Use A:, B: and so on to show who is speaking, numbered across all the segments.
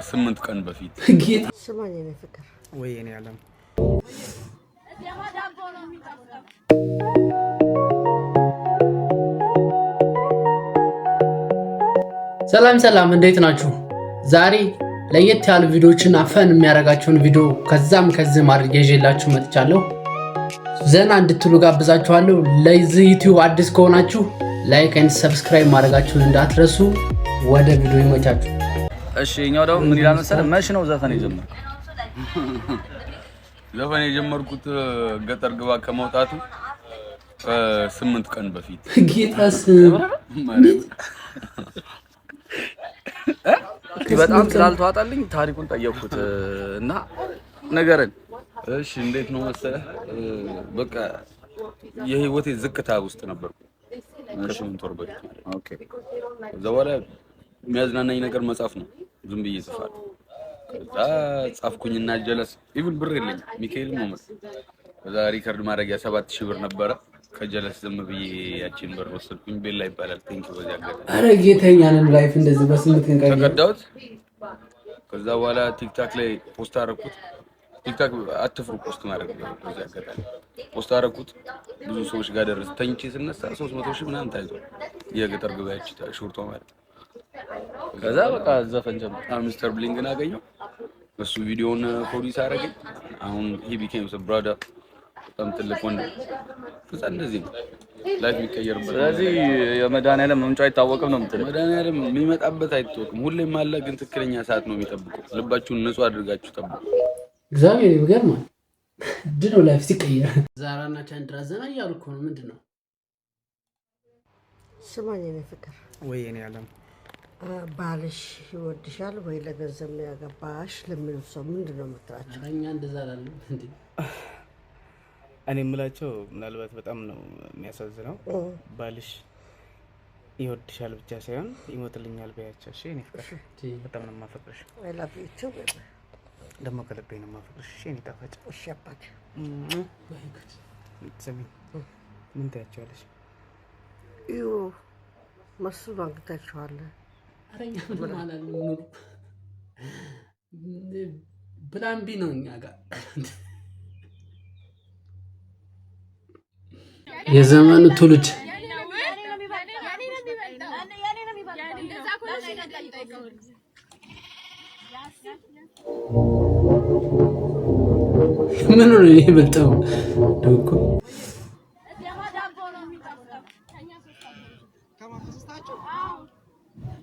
A: 8 ቀን በፊት
B: ስማኝ ነው ፍቅር
C: ወይ እኔ ያለም
D: ሰላም እንዴት ናችሁ? ዛሬ ለየት ያሉ ቪዲዮዎችን አፈን የሚያረጋችሁን ቪዲዮ ከዚህ ማድረግ ይዤላችሁ መጥቻለሁ። ዘና እንድትሉ ጋብዛችኋለሁ። ለዚህ ዩቲዩብ አዲስ ከሆናችሁ ላይክ ኤንድ ሰብስክራይብ ማድረጋችሁን እንዳትረሱ። ወደ ቪዲዮ ይመቻችሁ።
E: እሺ እኛው ደግሞ ምን ይላል መሰለህ? መች ነው ዘፈን የጀመርኩት?
A: ዘፈን የጀመርኩት ገጠር ግባ ከመውጣቱ 8 ቀን በፊት
D: ጌታስ
E: በጣም ስላልተዋጣልኝ ታሪኩን ጠየቅኩት እና ነገረን።
A: እሺ እንዴት ነው መሰለህ? በቃ የህይወቴ ዝቅታ ውስጥ ነበርኩ። ከ8 ወር በፊት ማለት ነው። ኦኬ ዘወራ የሚያዝናናኝ ነገር መጻፍ ነው። ዝም ብዬ ጽፋለሁ። ከዛ ጻፍኩኝና ጀለስ ኢቭን ብር የለኝም። ሚካኤል ነው ማለት ከዛ ሪከርድ ማድረጊያ 7000 ብር ነበረ። ከጀለስ ዝም ብዬ ያቺን ብር ወሰድኩኝ። ቤላ ይባላል ቴንክ ዩ በዚያ አጋጣሚ።
D: አረ ጌታኛን ላይፍ እንደዚህ በ8 ቀን
A: ተቀዳሁት። ከዛ በኋላ ቲክታክ ላይ ፖስት አደረኩት። ቲክታክ አትፍሩ ፖስት ማድረግ ነው። በዚያ አጋጣሚ ፖስት አደረኩት። ብዙ ሰዎች ጋር ደረሰ። ተኝቼ ስነሳ 300,000 ምናምን ታይቷል። የገጠር ገበያች ሹርቶ ማለት
E: ከዛ በቃ ዘፈን ጀመርኩ።
A: ሚስተር ብሊንግን አገኘው። እሱ ቪዲዮውን ፕሮዲዩስ አደረገኝ። አሁን he became a brother በጣም ትልቅ ወንድ። ከዛ እንደዚህ ነው ላይፍ የሚቀየርበት።
E: ስለዚህ የመድኃኒዓለም መምጫው አይታወቅም ነው የምትለው?
A: መድኃኒዓለም የሚመጣበት አይታወቅም። ሁሌም አለ፣ ግን ትክክለኛ ሰዓት ነው የሚጠብቀው። ልባችሁን ንጹህ አድርጋችሁ ጠብቁ።
D: እግዚአብሔር ይገርማል። ድሮ ላይፍ ሲቀየር ዛራና ቻንድራ ዘና እያሉ እኮ ነው። ምንድን ነው?
B: ስማኝ ነው ፍቅር
C: ወይ እኔ ያለም
B: ባልሽ ይወድሻል ወይ ለገንዘብ ነው ያገባሽ ለምን ሰው ምንድን ነው የምትላቸው?
D: አረኛ እንደዛ አይደለም እንዴ?
C: እኔ የምላቸው ምናልባት በጣም ነው የሚያሳዝነው። ባልሽ ይወድሻል ብቻ ሳይሆን ይሞትልኛል በያቸው። እሺ እኔ ፍቅር በጣም ነው የማፈቅርሽ።
B: አይ ላቭ ዩ ቱ
C: ደግሞ ከልቤ ነው የማፈቅርሽ። እሺ እኔ ጣፋጭ።
B: እሺ አባቴ
C: ሰሚ ምን ታያቸዋለሽ?
B: እዩ መስሉ አንግታችኋል።
D: አረኛ ምን ማለት ነው? ፕላን ቢ ነው እኛ ጋር የዘመኑ ትውልድ ምን ነው የሚበልጠው? ዶኮ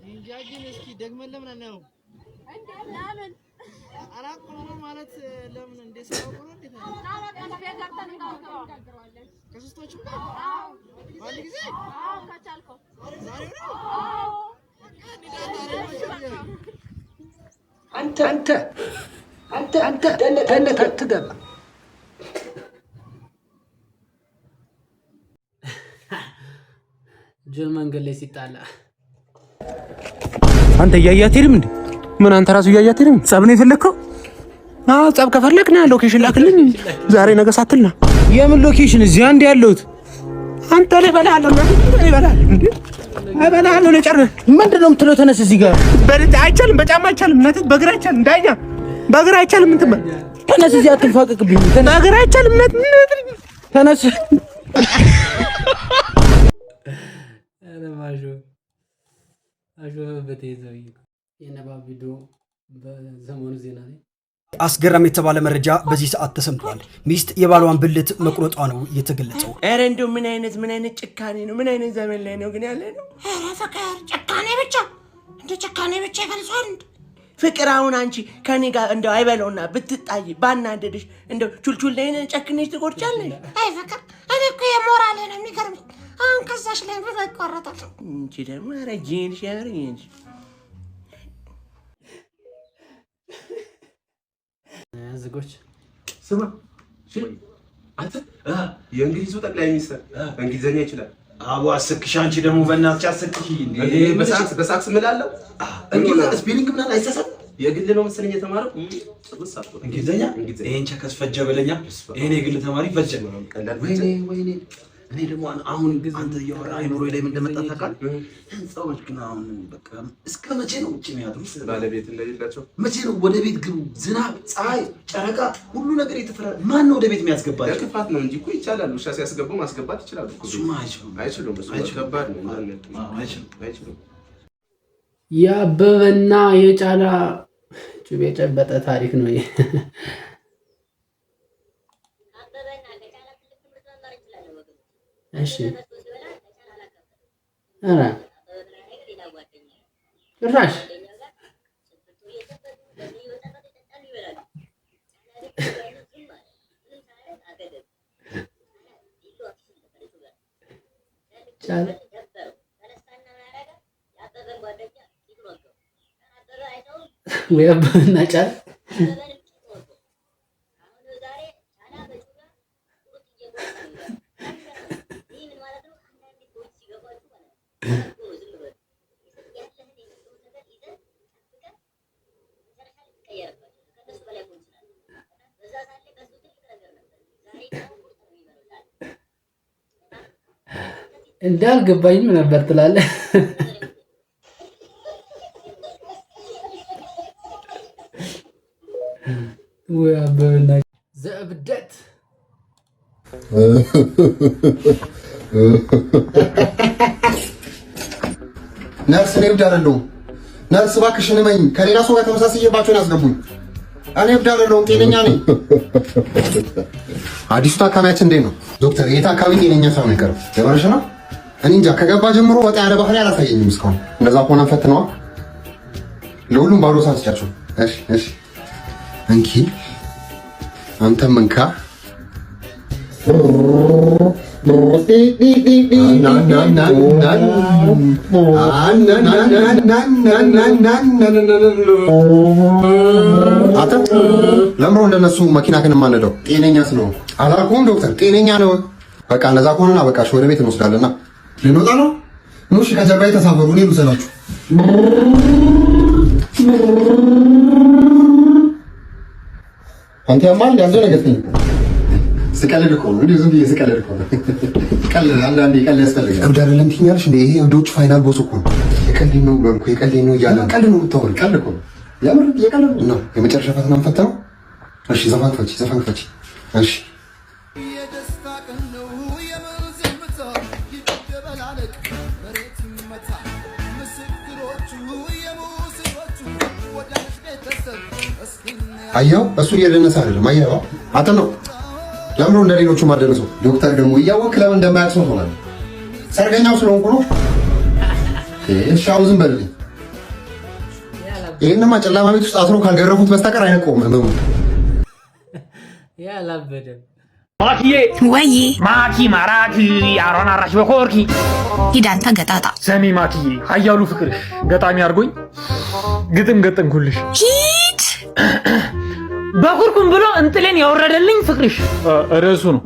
F: እንጃጅን እስኪ ደግመን ለምን አናየው? ለምን አራቆሎ ማለት ለምን እንደሰው ነው እንዴ? ከሶስቶቹ ጋር አንድ ጊዜ ከቻልከው ዛሬ ነው።
D: አንተ ደነት አትገባ። ጀል መንገድ ላይ ሲጣላ
G: አንተ እያያት ሄድም እንዴ? ምን አንተ ራሱ እያያት ሄድም? ጸብ ነው የፈለከው? አዎ ጸብ ከፈለክ ና ሎኬሽን ላክልኝ ዛሬ ነገ ሳትልና። የምን ሎኬሽን? እዚህ አንድ ያለሁት አንተ ላይ በላለው ነው እንዴ? አይበላለው ነው ጨርስ። ምንድነው የምትለው? ተነስ እዚህ ጋር በልጥ አይቻልም። በጫማ አይቻልም። እናት በእግር አይቻልም። ዳኛ በእግር አይቻልም። እንትን ተነስ፣ እዚህ አትንፋቀቅብኝ። በእግር አይቻልም። ተነስ።
D: አረማጆ አጆበት ይዘይ የነባ ቪዲዮ በዘመኑ ዜና ላይ
H: አስገራሚ የተባለ መረጃ በዚህ ሰዓት ተሰምቷል። ሚስት የባሏን ብልት መቁረጧ ነው የተገለጸው።
G: ኧረ እንደው ምን አይነት ጭካኔ ነው? ምን አይነት ዘመን ላይ ነው ግን ያለ ነው? ኧረ ፍቅር ጭካኔ ብቻ ይፈልሷል። ፍቅር አሁን አንቺ ከኔ ጋር እንደው አይበለውና ብትጣይ ባናደድሽ እንደው ቹልቹል ላይ ጨክነሽ ትቆርጫለሽ?
I: አይ ፍቅር እኔ እኮ የሞራል ነው የሚገርምኝ። አሁን ከዛሽ ላይ ብር ይቆረጣል
G: እንጂ ደግሞ አረጂንሽ ያረጂንሽ
D: ዝጎች
J: ስማ አንተ የእንግሊዙ ጠቅላይ ሚኒስትር እንግሊዘኛ ይችላል።
K: አቦ አስክሽ አንቺ ደግሞ በእናትሽ አስክሽ እንዴ?
J: በሳክስ እምላለሁ። እንግሊዝ ስፔሊንግ ምናምን አይሳሳት። የግል ነው መሰለኝ የተማረው።
K: እንግሊዘኛ ይሄን ቸከስ ፈጀ በለኛ። ይሄን የግል ተማሪ ፈጀ።
J: ወይኔ እኔ ደግሞ አሁን አንተ እያወራህ አይምሮዬ ላይ ምን እንደመጣ ታውቃለህ? ህንፃዎች ግን አሁን በቃ እስከ መቼ ነው ውጭ የሚያድሩት?
A: ባለቤት እንደሌላቸው
J: መቼ ነው ወደ ቤት ግቡ? ዝናብ፣ ፀሐይ፣ ጨረቃ ሁሉ ነገር የተፈራ ማን ነው ወደ ቤት የሚያስገባቸው?
A: ክፋት ነው እንጂ እኮ ይቻላል። ውሻ ሲያስገቡ ማስገባት ይችላሉ።
J: እሱማ አይችሉም።
A: ከባድ ነው። አይችሉም።
D: የአበበና የጫላ ጩቤ የጨበጠ ታሪክ ነው ይሄ። እሺ አራ ጭራሽ ጫላ ወይ አበበና ጫላ እንዳልገባኝም ነበር ትላለህ። ወይ አበበና ዘብደት
L: ነርስ እኔ እብድ አይደለሁም። ነርስ እባክሽ እመኝ፣ ከሌላ ሰው ጋር ተመሳስዬባቸውን ያስገቡኝ። እኔ እብድ አይደለሁም፣ ጤነኛ ነኝ። አዲሱ ታካሚያችን እንዴት ነው ዶክተር? ይሄ ታካሚ ጤነኛ ሰው ነው የቀረው። የበረሽ ነው። እኔ እንጃ ከገባ ጀምሮ ወጣ ያለ ባህሪ አላሳየኝም እስካሁን። እንደዛ ከሆነ ፈትነዋ ለሁሉም ባዶ ሰዓት ስጫቸው። እሺ እንኪ አንተም እንካ። ለምሮ እንደነሱ መኪና ግን የማንለው ጤነኛ ስለሆነ አላልኩም ዶክተር? ጤነኛ ነው። በቃ እንደዛ ከሆነና በቃ ወደ ቤት እንወስዳለና ልንወጣ ነው። እሺ ከጀርባዬ ተሳፈሩ፣ እኔ ልውሰዳችሁ። አንተ ያማል ያዘነገተኝ ስቀልድ እኮ ነው። ዝም ብዬ ስቀልድ እኮ ነው። ቀልድ አንዳንዴ ቀልድ ያስፈልጋል። እብድ አይደለም ትኛለሽ እንዴ? ይሄ እብዶች ፋይናል ቦስ እኮ ነው። የቀልድ ነው በልኩ የቀልድ ነው እያለ ቀልድ ነው የምታወሪው። ቀልድ እኮ ነው ያምር የቀልድ ነው። የመጨረሻ ፈተና ፈተነው። እሺ ዘፋን ክፈቺ። እሺ አየው እሱ እየደነሰ አይደለም። አየው አተ ነው ለምሮ እንደ ሌሎቹ ማደነሰው። ዶክተር ደግሞ እያወቅ ለምን እንደማያክሰው ሆናል። ሰርገኛው ስለሆንኩ ነው። እሻው ዝም በልልኝ። ይሄንማ ጨለማ ቤት ውስጥ አስሮ ካልገረፉት በስተቀር አይነቆም።
D: ያላበደም
M: ማኪዬ ወይ ማኪ ማራኪ አሮን አራሽ በኮርኪ ሂዳንተ ገጣጣ ሰሚ ማኪዬ ሀያሉ ፍቅርሽ ገጣሚ አድርጎኝ ግጥም ገጠምኩልሽ። ሂድ በኩርኩም ብሎ እንጥሌን ያወረደልኝ ፍቅርሽ ርዕሱ ነው።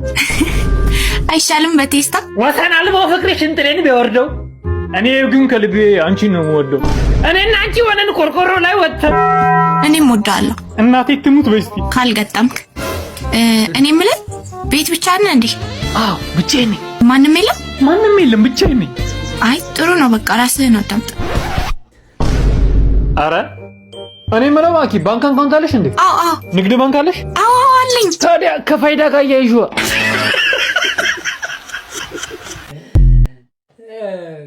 M: አይሻልም በቴስታ ወሰን አልባው ፍቅርሽ እንጥሌን ቢወርደው እኔ ግን ከልቤ አንቺን ነው የምወደው። እኔና አንቺ ሆነን ቆርቆሮ ላይ ወጥተን እኔም ወዳለሁ። እናቴ ትሙት በስቲ ካልገጠምክ እኔ የምልህ ቤት ብቻ ነህ እንዴ? አዎ ብቻዬን ነኝ። ማንም የለም ብቻዬን ነኝ። አይ ጥሩ ነው በቃ ራስህን አዳምጥ። አረ እኔ የምለው ማኪ ባንክ አካውንት አለሽ እንዴ? አዎ ንግድ ባንክ አለሽ? አዎ አለኝ። ታዲያ ከፋይዳ ጋር ያይዥዋ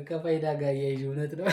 D: ከፋይዳ ጋር ያይዥ እውነት ነው።